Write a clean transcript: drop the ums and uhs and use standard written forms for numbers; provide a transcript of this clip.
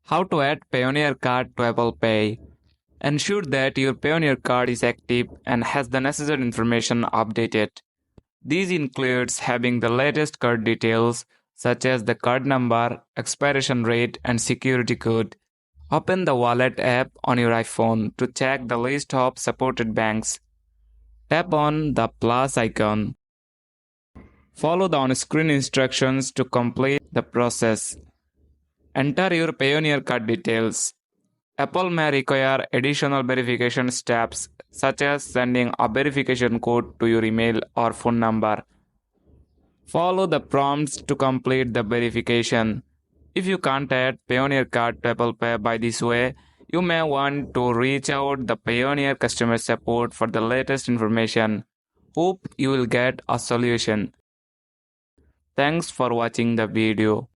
How to add Payoneer Card to Apple Pay. Ensure that your Payoneer card is active and has the necessary information updated. These includes having the latest card details such as the card number, expiration rate, and security code. Open the Wallet app on your iPhone to check the list of supported banks. Tap on the plus icon. Follow the on-screen instructions to complete the process. Enter your Payoneer card details. Apple may require additional verification steps such as sending a verification code to your email or phone number. Follow the prompts to complete the verification. If you can't add Payoneer card to Apple Pay by this way, you may want to reach out the Payoneer customer support for the latest information. Hope you will get a solution. Thanks for watching the video.